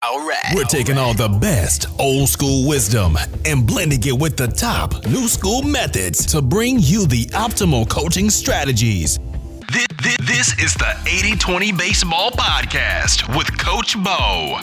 Alright. We're taking all the best old school wisdom and blending it with the top new school methods to bring you the optimal coaching strategies. This is the 80-20 Baseball Podcast with Coach Bo.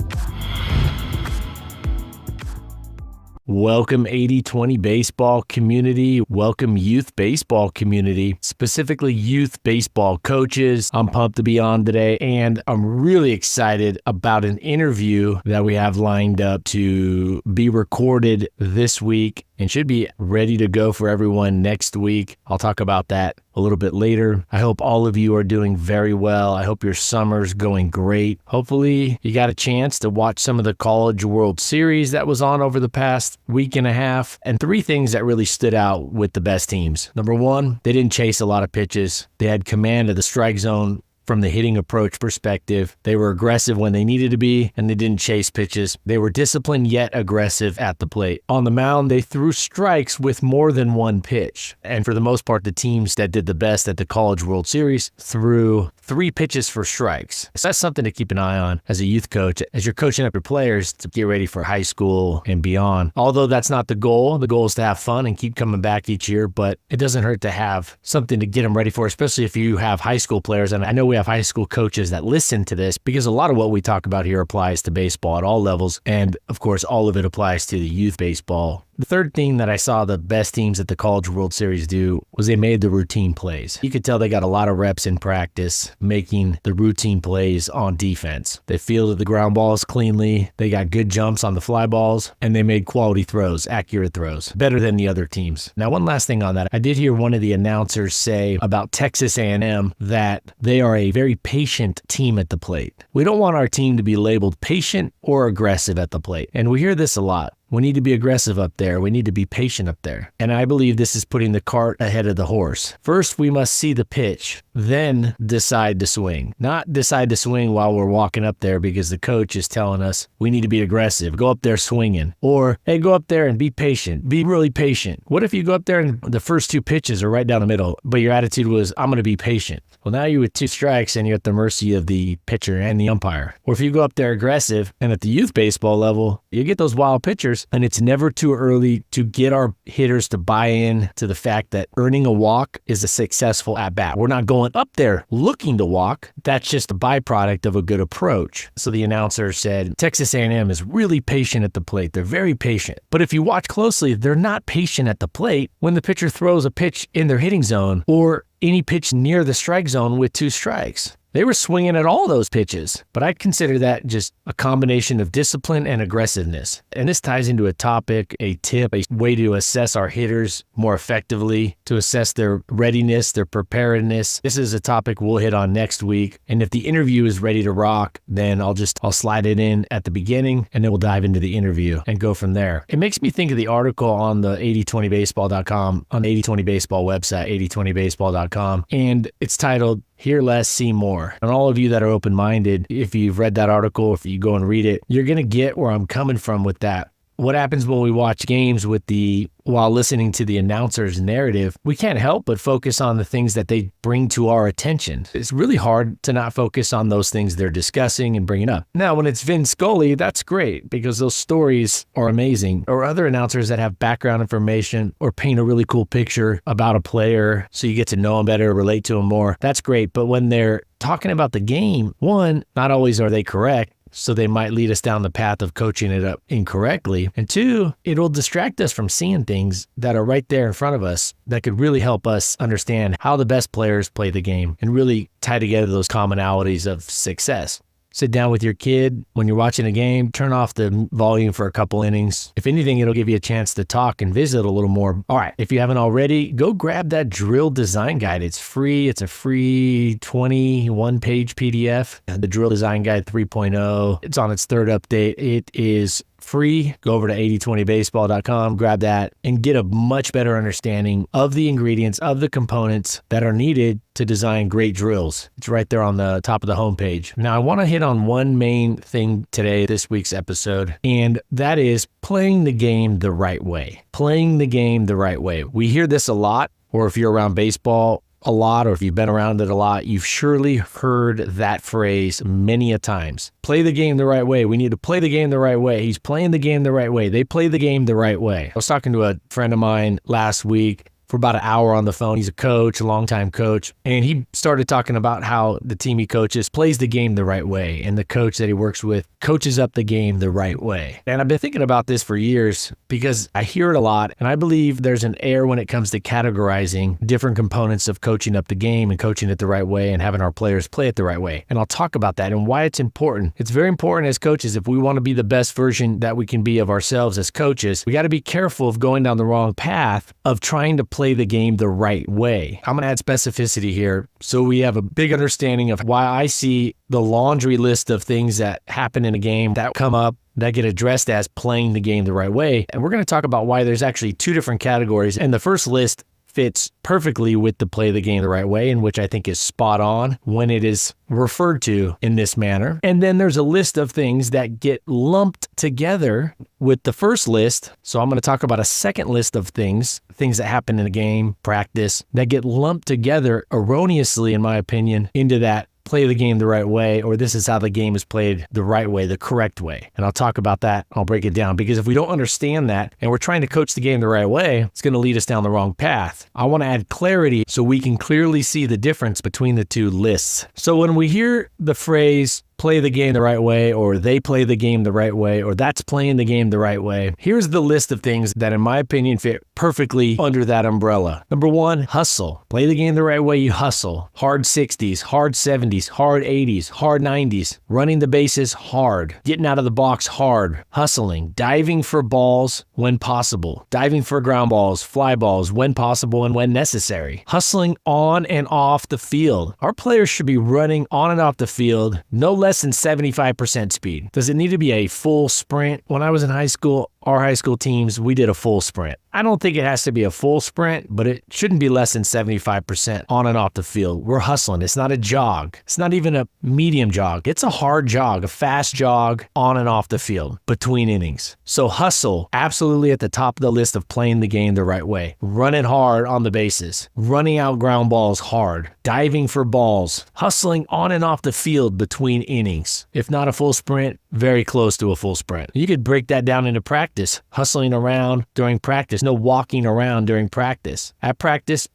Welcome 80-20 baseball community. Welcome youth baseball community, specifically youth baseball coaches. I'm pumped to be on today, and I'm really excited about an interview that we have lined up to be recorded this week and should be ready to go for everyone next week. I'll talk about that a little bit later. I hope all of you are doing very well. I hope your summer's going great. Hopefully you got a chance to watch some of the College World Series that was on over the past week and a half. And three things that really stood out with the best teams. Number one, they didn't chase a lot of pitches. They had command of the strike zone from the hitting approach perspective. They were aggressive when they needed to be, and they didn't chase pitches. They were disciplined yet aggressive at the plate. On the mound, they threw strikes with more than one pitch. And for the most part, the teams that did the best at the College World Series threw 3 pitches for strikes. So that's something to keep an eye on as a youth coach, as you're coaching up your players to get ready for high school and beyond. Although that's not the goal. The goal is to have fun and keep coming back each year, but it doesn't hurt to have something to get them ready for, especially if you have high school players. And I know we have high school coaches that listen to this because a lot of what we talk about here applies to baseball at all levels. And of course, all of it applies to the youth baseball. The third thing that I saw the best teams at the College World Series do was they made the routine plays. You could tell they got a lot of reps in practice making the routine plays on defense. They fielded the ground balls cleanly, they got good jumps on the fly balls, and they made quality throws, accurate throws, better than the other teams. Now, one last thing on that. I did hear one of the announcers say about Texas A&M that they are a very patient team at the plate. We don't want our team to be labeled patient or aggressive at the plate. And we hear this a lot. We need to be aggressive up there. We need to be patient up there. And I believe this is putting the cart ahead of the horse. First, we must see the pitch, then decide to swing. Not decide to swing while we're walking up there because the coach is telling us we need to be aggressive. Go up there swinging. Or, hey, go up there and be patient. Be really patient. What if you go up there and the first 2 pitches are right down the middle, but your attitude was, I'm going to be patient? Well, now you're with 2 strikes and you're at the mercy of the pitcher and the umpire. Or if you go up there aggressive and at the youth baseball level, you get those wild pitchers, and it's never too early to get our hitters to buy in to the fact that earning a walk is a successful at-bat. We're not going up there looking to walk. That's just a byproduct of a good approach. So the announcer said, Texas A&M is really patient at the plate. They're very patient. But if you watch closely, they're not patient at the plate when the pitcher throws a pitch in their hitting zone or any pitch near the strike zone with 2 strikes. They were swinging at all those pitches, but I consider that just a combination of discipline and aggressiveness. And this ties into a topic, a tip, a way to assess our hitters more effectively, to assess their readiness, their preparedness. This is a topic we'll hit on next week. And if the interview is ready to rock, then I'll slide it in at the beginning, and then we'll dive into the interview and go from there. It makes me think of the article on the 8020baseball.com, on the 8020 baseball website, 8020baseball.com, and it's titled, Hear Less, See More. And all of you that are open-minded, if you've read that article, if you go and read it, you're going to get where I'm coming from with that. What happens when we watch games while listening to the announcer's narrative, we can't help but focus on the things that they bring to our attention. It's really hard to not focus on those things they're discussing and bringing up. Now, when it's Vin Scully, that's great because those stories are amazing. Or other announcers that have background information or paint a really cool picture about a player so you get to know them better, relate to them more. That's great. But when they're talking about the game, one, not always are they correct. So they might lead us down the path of coaching it up incorrectly. And 2, it'll distract us from seeing things that are right there in front of us that could really help us understand how the best players play the game and really tie together those commonalities of success. Sit down with your kid when you're watching a game, turn off the volume for a couple innings. If anything, it'll give you a chance to talk and visit a little more. All right, if you haven't already, go grab that drill design guide. It's free. It's a free 21-page PDF. The Drill Design Guide 3.0. It's on its 3rd update. It is free. Go over to 8020baseball.com, grab that, and get a much better understanding of the ingredients, of the components that are needed to design great drills. It's right there on the top of the homepage. Now, I want to hit on one main thing today, this week's episode, and that is playing the game the right way. Playing the game the right way. We hear this a lot, or if you're around baseball, a lot, or if you've been around it a lot, you've surely heard that phrase many a times. Play the game the right way. We need to play the game the right way. He's playing the game the right way. They play the game the right way. I was talking to a friend of mine last week for about an hour on the phone. He's a coach, a longtime coach, and he started talking about how the team he coaches plays the game the right way, and the coach that he works with coaches up the game the right way. And I've been thinking about this for years because I hear it a lot, and I believe there's an error when it comes to categorizing different components of coaching up the game and coaching it the right way and having our players play it the right way. And I'll talk about that and why it's important. It's very important as coaches. If we want to be the best version that we can be of ourselves as coaches, we got to be careful of going down the wrong path of trying to play the game the right way. I'm going to add specificity here so we have a big understanding of why I see the laundry list of things that happen in a game that come up that get addressed as playing the game the right way. And we're going to talk about why there's actually two different categories. And the first list fits perfectly with the play the game the right way, and which I think is spot on when it is referred to in this manner. And then there's a list of things that get lumped together with the first list. So I'm going to talk about a second list of things that happen in a game, practice, that get lumped together erroneously, in my opinion, into that play the game the right way, or this is how the game is played the right way, the correct way. And I'll talk about that. I'll break it down, because if we don't understand that and we're trying to coach the game the right way, it's going to lead us down the wrong path. I want to add clarity so we can clearly see the difference between the two lists. So when we hear the phrase play the game the right way, or they play the game the right way, or that's playing the game the right way, here's the list of things that, in my opinion, fit perfectly under that umbrella. Number one, hustle. Play the game the right way, you hustle. Hard 60s, hard 70s, hard 80s, hard 90s. Running the bases hard. Getting out of the box hard. Hustling. Diving for balls when possible. Diving for ground balls, fly balls when possible and when necessary. Hustling on and off the field. Our players should be running on and off the field no less than 75% speed. Does it need to be a full sprint? When I was in high school, our high school teams, we did a full sprint. I don't think it has to be a full sprint, but it shouldn't be less than 75% on and off the field. We're hustling. It's not a jog. It's not even a medium jog. It's a hard jog, a fast jog on and off the field between innings. So hustle, absolutely at the top of the list of playing the game the right way. Running hard on the bases. Running out ground balls hard. Diving for balls. Hustling on and off the field between innings. If not a full sprint, very close to a full sprint. You could break that down into practice. Hustling around during practice. No walking around during practice. At practice,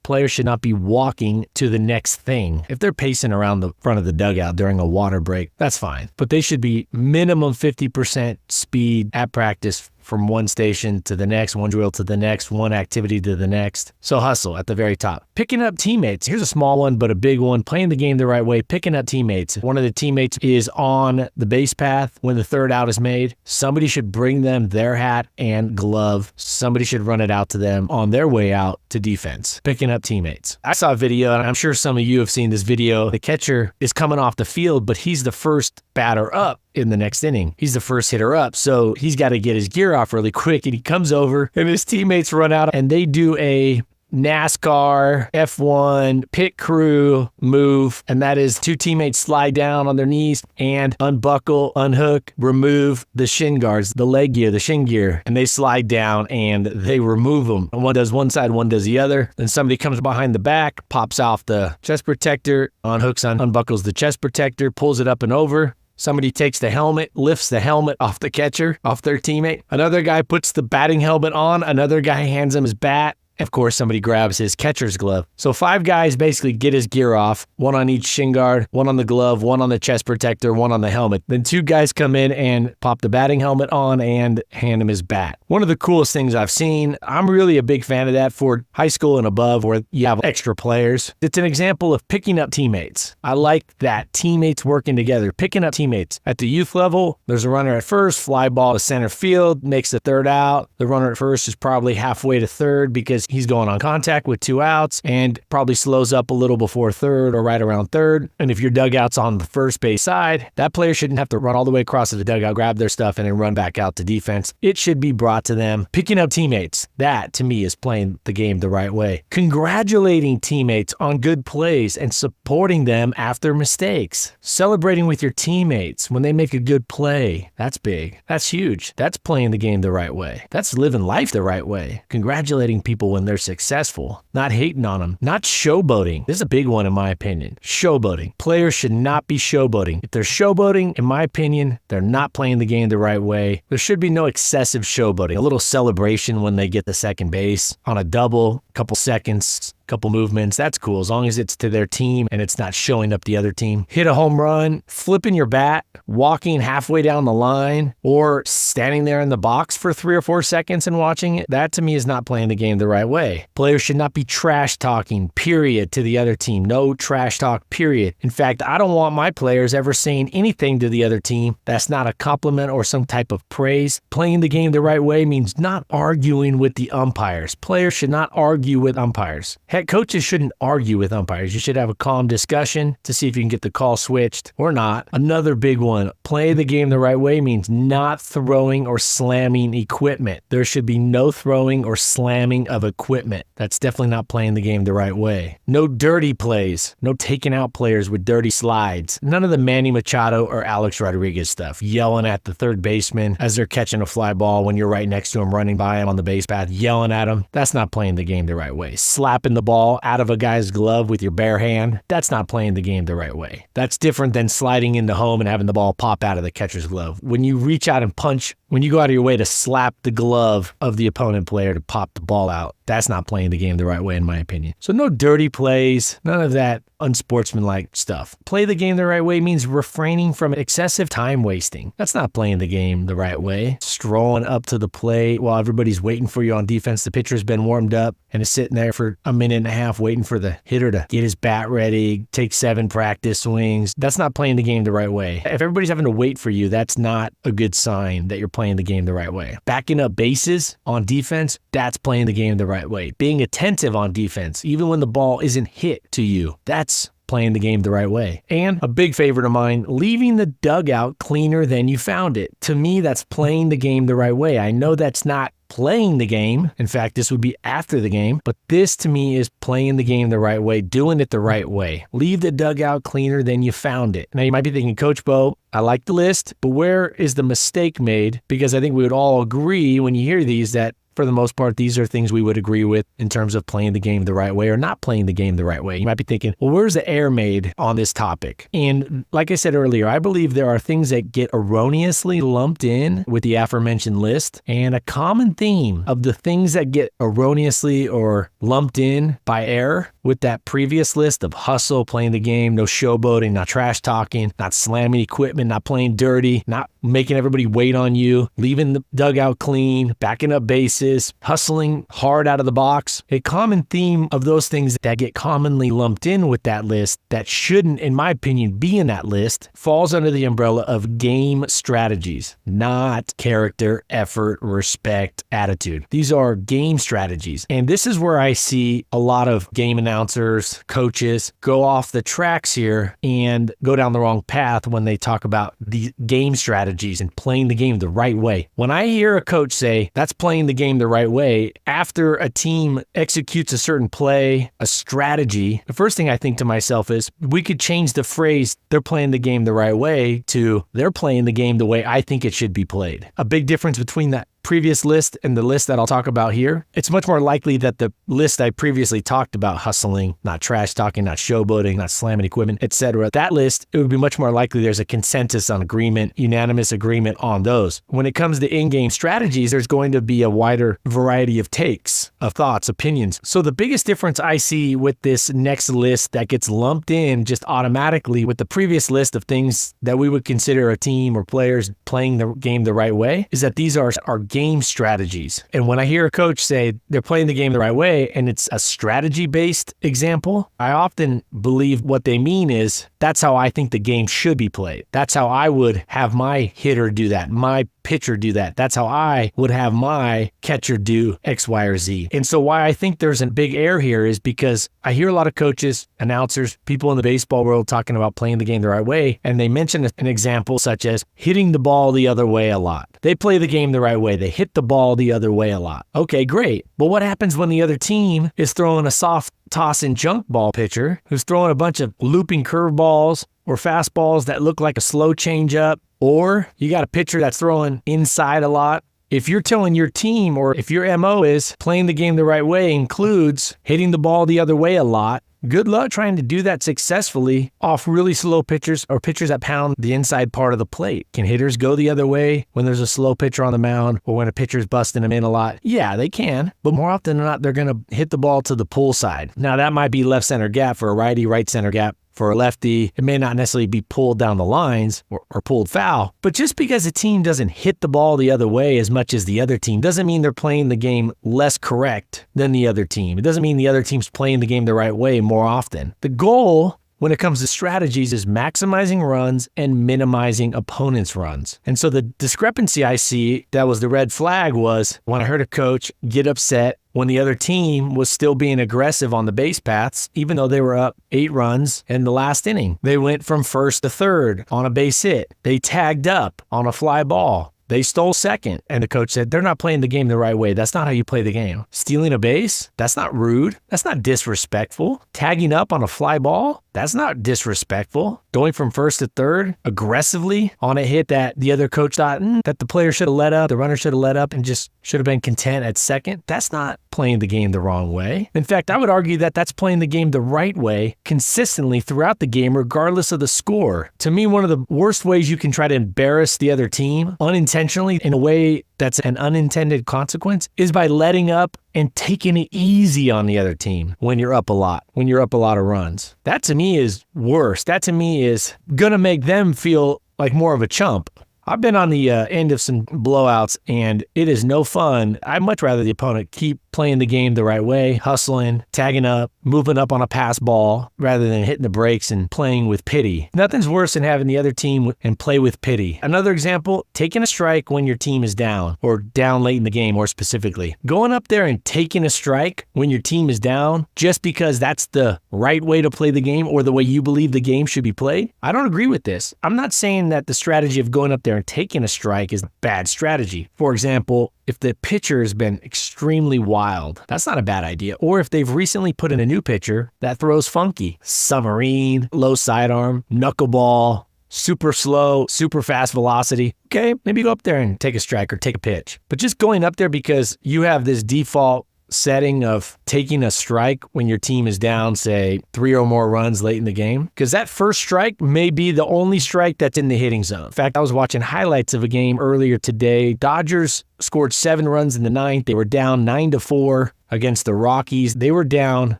players should not be walking to the next thing. If they're pacing around the front of the dugout during a water break, that's fine. But they should be minimum 50% speed at practice from one station to the next, one drill to the next, one activity to the next. So hustle at the very top. Picking up teammates. Here's a small one, but a big one. Playing the game the right way. Picking up teammates. One of the teammates is on the base path when the third out is made. Somebody should bring them their hat and glove. Somebody should run it out to them on their way out to defense. Picking up teammates. I saw a video, and I'm sure some of you have seen this video. The catcher is coming off the field, but he's the first batter up in the next inning. He's the first hitter up, so he's got to get his gear off really quick, and he comes over, and his teammates run out, and they do a NASCAR F1 pit crew move, and that is two teammates slide down on their knees and unbuckle, unhook, remove the shin guards, the leg gear, the shin gear, and they slide down and they remove them. And one does one side, one does the other. Then somebody comes behind the back, pops off the chest protector, unbuckles the chest protector, pulls it up and over. Somebody takes the helmet, lifts the helmet off the catcher, off their teammate. Another guy puts the batting helmet on. Another guy hands him his bat. Of course, somebody grabs his catcher's glove. So 5 guys basically get his gear off, one on each shin guard, one on the glove, one on the chest protector, one on the helmet. Then 2 guys come in and pop the batting helmet on and hand him his bat. One of the coolest things I've seen. I'm really a big fan of that for high school and above where you have extra players. It's an example of picking up teammates. I like that. Teammates working together, picking up teammates. At the youth level, there's a runner at first, fly ball to center field, makes the third out. The runner at first is probably halfway to third because he's going on contact with 2 outs and probably slows up a little before third or right around third. And if your dugout's on the first base side, that player shouldn't have to run all the way across to the dugout, grab their stuff, and then run back out to defense. It should be brought to them. Picking up teammates. That, to me, is playing the game the right way. Congratulating teammates on good plays and supporting them after mistakes. Celebrating with your teammates when they make a good play. That's big. That's huge. That's playing the game the right way. That's living life the right way. Congratulating people when when they're successful, not hating on them, not showboating. This is a big one in my opinion. Showboating. Players should not be showboating. If they're showboating, in my opinion, they're not playing the game the right way. There should be no excessive showboating. A little celebration when they get the second base on a double, couple seconds, couple movements, that's cool as long as it's to their team and it's not showing up the other team. Hit a home run, flipping your bat, walking halfway down the line, or standing there in the box for 3 or 4 seconds and watching it, that to me is not playing the game the right way. Players should not be trash talking, period, to the other team. No trash talk, period. In fact, I don't want my players ever saying anything to the other team that's not a compliment or some type of praise. Playing the game the right way means not arguing with the umpires. Players should not argue with umpires. Head coaches shouldn't argue with umpires. You should have a calm discussion to see if you can get the call switched or not. Another big one, play the game the right way means not throwing or slamming equipment. There should be no throwing or slamming of equipment. That's definitely not playing the game the right way. No dirty plays. No taking out players with dirty slides. None of the Manny Machado or Alex Rodriguez stuff. Yelling at the third baseman as they're catching a fly ball when you're right next to him, running by him on the base path, yelling at him. That's not playing the game the right way. Slapping the ball out of a guy's glove with your bare hand, that's not playing the game the right way. That's different than sliding into home and having the ball pop out of the catcher's glove. When you reach out and punch, when you go out of your way to slap the glove of the opponent player to pop the ball out, that's not playing the game the right way in my opinion. So no dirty plays, none of that unsportsmanlike stuff. Play the game the right way means refraining from excessive time wasting. That's not playing the game the right way. Strolling up to the plate while everybody's waiting for you on defense. The pitcher's been warmed up and is sitting there for a minute and a half waiting for the hitter to get his bat ready, take 7 practice swings. That's not playing the game the right way. If everybody's having to wait for you, that's not a good sign that you're playing the game the right way. Backing up bases on defense, that's playing the game the right way. Being attentive on defense, even when the ball isn't hit to you, that's playing the game the right way. And a big favorite of mine, leaving the dugout cleaner than you found it. To me, that's playing the game the right way. I know that's not playing the game. In fact, this would be after the game, but this to me is playing the game the right way, doing it the right way. Leave the dugout cleaner than you found it. Now you might be thinking, Coach Bo, I like the list, but where is the mistake made? Because I think we would all agree when you hear these that for the most part, these are things we would agree with in terms of playing the game the right way or not playing the game the right way. You might be thinking, well, where's the error made on this topic? And like I said earlier, I believe there are things that get erroneously lumped in with the aforementioned list. And a common theme of the things that get erroneously or lumped in by error with that previous list of hustle, playing the game, no showboating, not trash talking, not slamming equipment, not playing dirty, not making everybody wait on you, leaving the dugout clean, backing up bases, hustling hard out of the box. A common theme of those things that get commonly lumped in with that list that shouldn't, in my opinion, be in that list falls under the umbrella of game strategies, not character, effort, respect, attitude. These are game strategies. And this is where I see a lot of game announcers, coaches go off the tracks here and go down the wrong path when they talk about the game strategies and playing the game the right way. When I hear a coach say that's playing the game the right way, after a team executes a certain play, a strategy, the first thing I think to myself is we could change the phrase they're playing the game the right way to they're playing the game the way I think it should be played. A big difference between that previous list and the list that I'll talk about here, it's much more likely that the list I previously talked about, hustling, not trash talking, not showboating, not slamming equipment, etc., that list, it would be much more likely there's a consensus on agreement, unanimous agreement on those. When it comes to in-game strategies, there's going to be a wider variety of takes, of thoughts, opinions. So the biggest difference I see with this next list that gets lumped in just automatically with the previous list of things that we would consider a team or players playing the game the right way is that these are game strategies. And when I hear a coach say they're playing the game the right way and it's a strategy-based example, I often believe what they mean is that's how I think the game should be played. That's how I would have my hitter do that, my pitcher do that. That's how I would have my catcher do X, Y, or Z. And so why I think there's a big error here is because I hear a lot of coaches, announcers, people in the baseball world talking about playing the game the right way, and they mention an example such as hitting the ball the other way a lot. They play the game the right way. They hit the ball the other way a lot. Okay, great. But what happens when the other team is throwing a soft toss and junk ball pitcher who's throwing a bunch of looping curveballs or fastballs that look like a slow changeup? Or you got a pitcher that's throwing inside a lot If you're telling your team, or if your MO is playing the game the right way includes hitting the ball the other way a lot, good luck trying to do that successfully off really slow pitchers or pitchers that pound the inside part of the plate. Can hitters go the other way when there's a slow pitcher on the mound or when a pitcher's busting them in a lot? Yeah, they can, but more often than not, they're going to hit the ball to the pull side. Now, that might be left center gap for a righty, right center gap for a lefty. It may not necessarily be pulled down the lines or pulled foul, but just because a team doesn't hit the ball the other way as much as the other team doesn't mean they're playing the game less correct than the other team. It doesn't mean the other team's playing the game the right way more often. The goal when it comes to strategies is maximizing runs and minimizing opponents' runs. And so the discrepancy I see that was the red flag was when I heard a coach get upset when the other team was still being aggressive on the base paths, even though they were up 8 runs in the last inning. They went from first to third on a base hit. They tagged up on a fly ball. They stole second, and the coach said, they're not playing the game the right way. That's not how you play the game. Stealing a base? That's not rude. That's not disrespectful. Tagging up on a fly ball? That's not disrespectful. Going from first to third aggressively on a hit that the other coach thought that the player should have let up, the runner should have let up and just should have been content at second. That's not playing the game the wrong way. In fact, I would argue that that's playing the game the right way consistently throughout the game, regardless of the score. To me, one of the worst ways you can try to embarrass the other team unintentionally in a way that's an unintended consequence is by letting up and taking it easy on the other team when you're up a lot, when you're up a lot of runs. That to me is worse. That to me is going to make them feel like more of a chump. I've been on the end of some blowouts, and it is no fun. I'd much rather the opponent keep playing the game the right way, hustling, tagging up, moving up on a pass ball, rather than hitting the brakes and playing with pity. Nothing's worse than having the other team and play with pity. Another example, taking a strike when your team is down, or down late in the game more specifically. Going up there and taking a strike when your team is down just because that's the right way to play the game or the way you believe the game should be played. I don't agree with this. I'm not saying that the strategy of going up there and taking a strike is a bad strategy. For example, if the pitcher has been extremely wild, that's not a bad idea. Or if they've recently put in a new pitcher that throws funky, submarine, low sidearm, knuckleball, super slow, super fast velocity. Okay, maybe go up there and take a strike or take a pitch. But just going up there because you have this default setting of taking a strike when your team is down, say, 3 or more runs late in the game, because that first strike may be the only strike that's in the hitting zone. In fact, I was watching highlights of a game earlier today. Dodgers scored 7 runs in the 9th. They were down 9-4 against the Rockies. They were down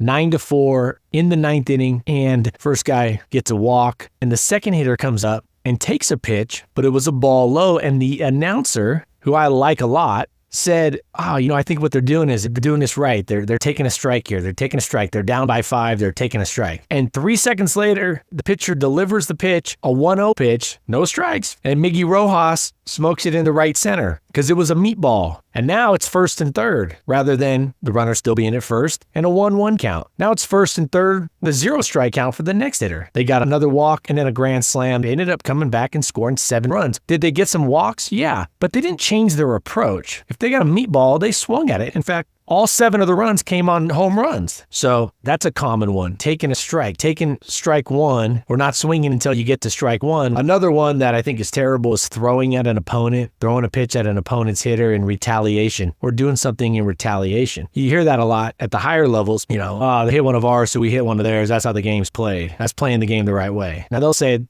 9-4 in the 9th inning, and first guy gets a walk, and the second hitter comes up and takes a pitch, but it was a ball low, and the announcer, who I like a lot, said, I think what they're doing is they're doing this right. They're taking a strike here. They're taking a strike. They're down by 5. They're taking a strike. And 3 seconds later, the pitcher delivers the pitch, a 1-0 pitch, no strikes. And Miggy Rojas smokes it into right center because it was a meatball. And now it's first and third rather than the runner still being at first and a 1-1 count. Now it's first and third, the 0 strike count for the next hitter. They got another walk and then a grand slam. They ended up coming back and scoring 7 runs. Did they get some walks? Yeah, but they didn't change their approach. If they got a meatball, they swung at it. In fact, all 7 of the runs came on home runs. So that's a common one. Taking a strike, taking strike 1, or not swinging until you get to strike 1. Another one that I think is terrible is throwing at an opponent, throwing a pitch at an opponent's hitter in retaliation, or doing something in retaliation. You hear that a lot at the higher levels. They hit one of ours, so we hit one of theirs. That's how the game's played. That's playing the game the right way. Now they'll say,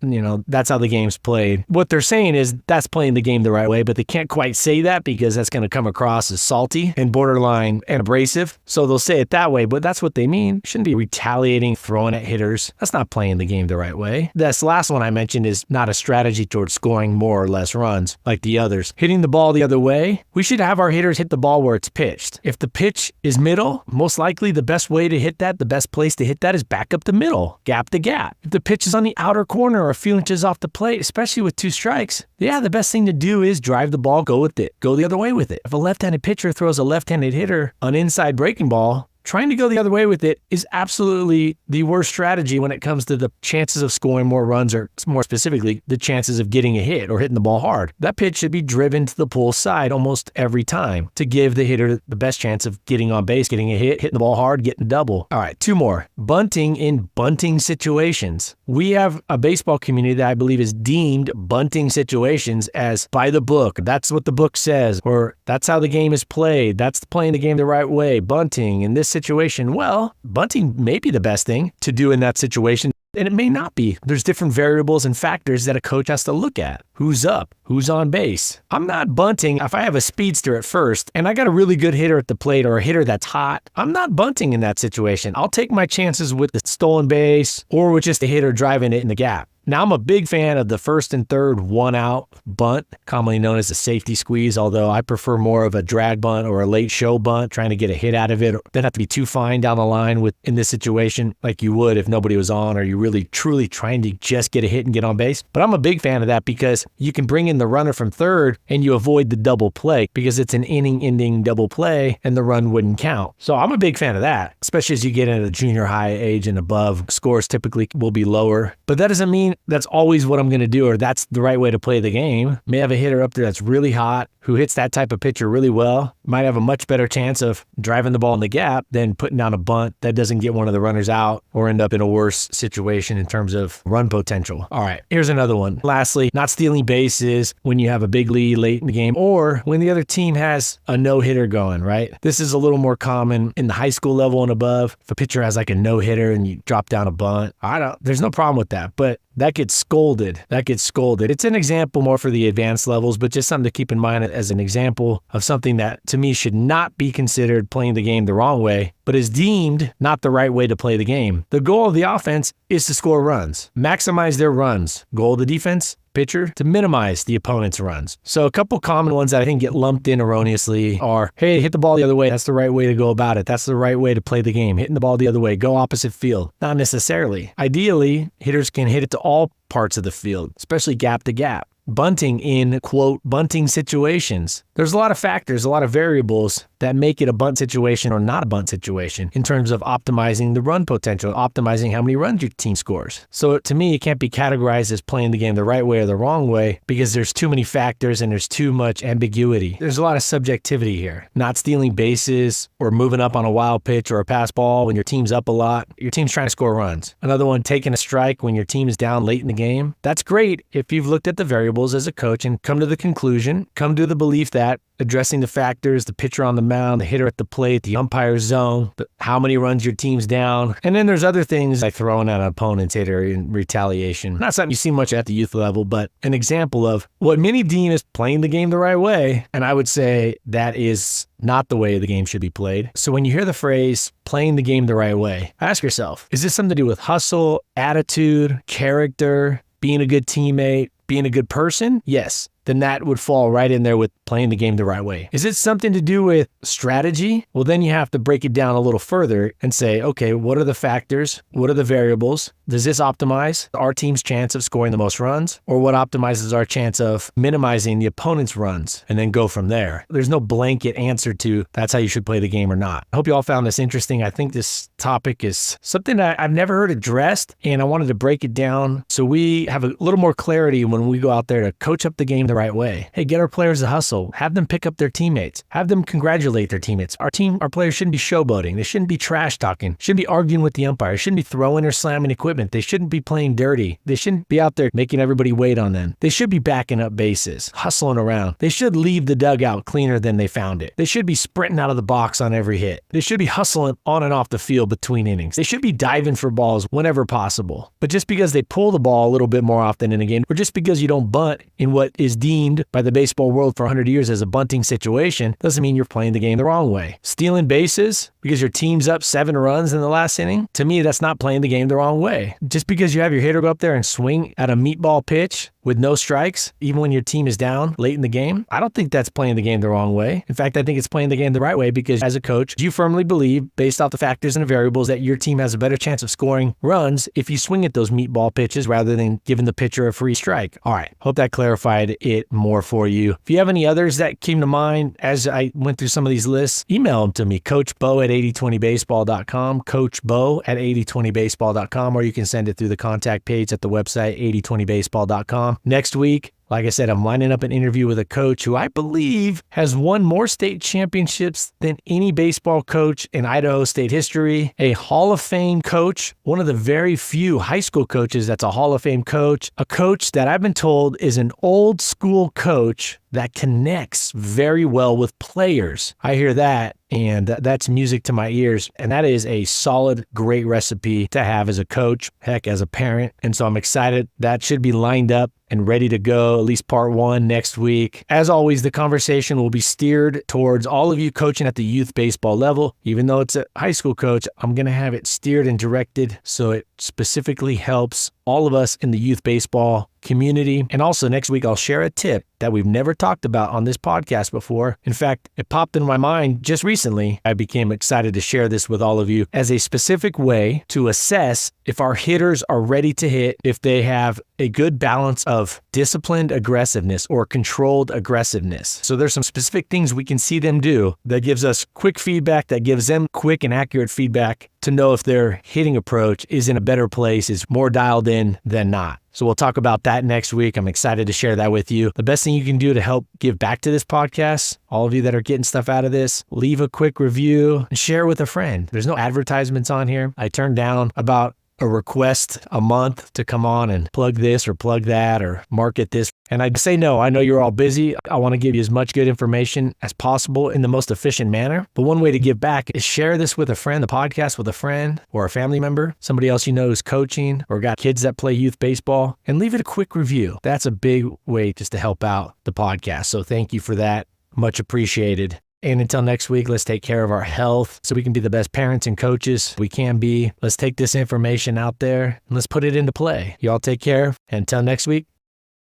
that's how the game's played. What they're saying is that's playing the game the right way, but they can't quite say that because that's going to come across as salty and borderline and abrasive. So they'll say it that way, but that's what they mean. Shouldn't be retaliating, throwing at hitters. That's not playing the game the right way. This last one I mentioned is not a strategy towards scoring more or less runs like the others. Hitting the ball the other way, we should have our hitters hit the ball where it's pitched. If the pitch is middle, most likely the best way to hit that, the best place to hit that is back up the middle, gap to gap. If the pitch is on the outer corner or a few inches off the plate, especially with 2 strikes, the best thing to do is drive the ball, go with it, go the other way with it. If a left-handed pitcher throws a left-handed hitter an inside breaking ball, trying to go the other way with it is absolutely the worst strategy when it comes to the chances of scoring more runs, or more specifically, the chances of getting a hit or hitting the ball hard. That pitch should be driven to the pull side almost every time to give the hitter the best chance of getting on base, getting a hit, hitting the ball hard, getting a double. All right, 2 more. Bunting in bunting situations. We have a baseball community that I believe is deemed bunting situations as by the book. That's what the book says, or that's how the game is played. That's playing the game the right way. Bunting in this situation. Well, bunting may be the best thing to do in that situation, and it may not be. There's different variables and factors that a coach has to look at. Who's up? Who's on base? I'm not bunting if I have a speedster at first and I got a really good hitter at the plate or a hitter that's hot. I'm not bunting in that situation. I'll take my chances with the stolen base or with just a hitter driving it in the gap. Now, I'm a big fan of the first and third 1-out bunt, commonly known as a safety squeeze, although I prefer more of a drag bunt or a late show bunt, trying to get a hit out of it. Doesn't have to be too fine down the line in this situation like you would if nobody was on, or you're really truly trying to just get a hit and get on base. But I'm a big fan of that because you can bring in the runner from third and you avoid the double play because it's an inning-ending double play and the run wouldn't count. So I'm a big fan of that, especially as you get into the junior high age and above. Scores typically will be lower, but that doesn't mean that's always what I'm going to do, or that's the right way to play the game. May have a hitter up there that's really hot, who hits that type of pitcher really well, might have a much better chance of driving the ball in the gap than putting down a bunt that doesn't get one of the runners out or end up in a worse situation in terms of run potential. All right, here's another one. Lastly, not stealing bases when you have a big lead late in the game or when the other team has a no-hitter going, right? This is a little more common in the high school level and above. If a pitcher has like a no-hitter and you drop down a bunt, there's no problem with that, but that gets scolded. It's an example more for the advanced levels, but just something to keep in mind as an example of something that to me should not be considered playing the game the wrong way, but is deemed not the right way to play the game. The goal of the offense is to score runs, maximize their runs. Goal of the defense, pitcher, to minimize the opponent's runs. So a couple common ones that I think get lumped in erroneously are, hey, hit the ball the other way. That's the right way to go about it. That's the right way to play the game. Hitting the ball the other way. Go opposite field. Not necessarily. Ideally, hitters can hit it to all parts of the field, especially gap to gap. Bunting in, quote, bunting situations. There's a lot of factors, a lot of variables that make it a bunt situation or not a bunt situation in terms of optimizing the run potential, optimizing how many runs your team scores. So to me, it can't be categorized as playing the game the right way or the wrong way because there's too many factors and there's too much ambiguity. There's a lot of subjectivity here. Not stealing bases or moving up on a wild pitch or a pass ball when your team's up a lot. Your team's trying to score runs. Another one, taking a strike when your team is down late in the game. That's great if you've looked at the variables as a coach and come to the belief that addressing the factors, the pitcher on the mound, the hitter at the plate, the umpire's zone, how many runs your team's down. And then there's other things like throwing at an opponent's hitter in retaliation. Not something you see much at the youth level, but an example of what many deem as playing the game the right way. And I would say that is not the way the game should be played. So when you hear the phrase playing the game the right way, ask yourself, is this something to do with hustle, attitude, character, being a good teammate, being a good person? Yes. Then that would fall right in there with playing the game the right way. Is it something to do with strategy? Well, then you have to break it down a little further and say, okay, what are the factors? What are the variables? Does this optimize our team's chance of scoring the most runs? Or what optimizes our chance of minimizing the opponent's runs? And then go from there. There's no blanket answer to that's how you should play the game or not. I hope you all found this interesting. I think this topic is something that I've never heard addressed, and I wanted to break it down so we have a little more clarity when we go out there to coach up the game the right way. Hey, get our players to hustle. Have them pick up their teammates. Have them congratulate their teammates. Our players shouldn't be showboating. They shouldn't be trash talking. Shouldn't be arguing with the umpire. Shouldn't be throwing or slamming equipment. They shouldn't be playing dirty. They shouldn't be out there making everybody wait on them. They should be backing up bases, hustling around. They should leave the dugout cleaner than they found it. They should be sprinting out of the box on every hit. They should be hustling on and off the field between innings. They should be diving for balls whenever possible. But just because they pull the ball a little bit more often in a game, or just because you don't bunt in what is deemed by the baseball world for 100 years as a bunting situation, doesn't mean you're playing the game the wrong way. Stealing bases because your team's up 7 runs in the last inning, to me, that's not playing the game the wrong way. Just because you have your hitter go up there and swing at a meatball pitch with no strikes, even when your team is down late in the game, I don't think that's playing the game the wrong way. In fact, I think it's playing the game the right way because as a coach, you firmly believe, based off the factors and the variables, that your team has a better chance of scoring runs if you swing at those meatball pitches rather than giving the pitcher a free strike. All right, hope that clarified it. it more for you. If you have any others that came to mind as I went through some of these lists, email them to me, coachbo@8020baseball.com, coachbo@8020baseball.com, or you can send it through the contact page at the website, 8020baseball.com. Next week, like I said, I'm lining up an interview with a coach who I believe has won more state championships than any baseball coach in Idaho State history. A Hall of Fame coach, one of the very few high school coaches that's a Hall of Fame coach, a coach that I've been told is an old school coach that connects very well with players. I hear that, and that's music to my ears. And that is a solid, great recipe to have as a coach, heck, as a parent. And so I'm excited. That should be lined up and ready to go, at least part one next week. As always, the conversation will be steered towards all of you coaching at the youth baseball level. Even though it's a high school coach, I'm going to have it steered and directed so it specifically helps all of us in the youth baseball community. And also next week, I'll share a tip that we've never talked about on this podcast before. In fact, it popped in my mind just recently. I became excited to share this with all of you as a specific way to assess if our hitters are ready to hit, if they have a good balance of disciplined aggressiveness or controlled aggressiveness. So there's some specific things we can see them do that gives us quick feedback, that gives them quick and accurate feedback to know if their hitting approach is in a better place, is more dialed in than not. So we'll talk about that next week. I'm excited to share that with you. The best thing you can do to help give back to this podcast, all of you that are getting stuff out of this, leave a quick review and share with a friend. There's no advertisements on here. I turned down about a request a month to come on and plug this or plug that or market this. And I'd say no. I know you're all busy. I want to give you as much good information as possible in the most efficient manner. But one way to give back is share this with a friend, the podcast with a friend or a family member, somebody else you know who's coaching or got kids that play youth baseball, and leave it a quick review. That's a big way just to help out the podcast. So thank you for that. Much appreciated. And until next week, let's take care of our health so we can be the best parents and coaches we can be. Let's take this information out there and let's put it into play. Y'all take care. Until next week,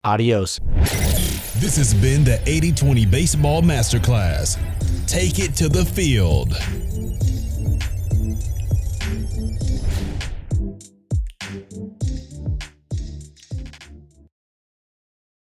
adios. This has been the 80-20 Baseball Masterclass. Take it to the field.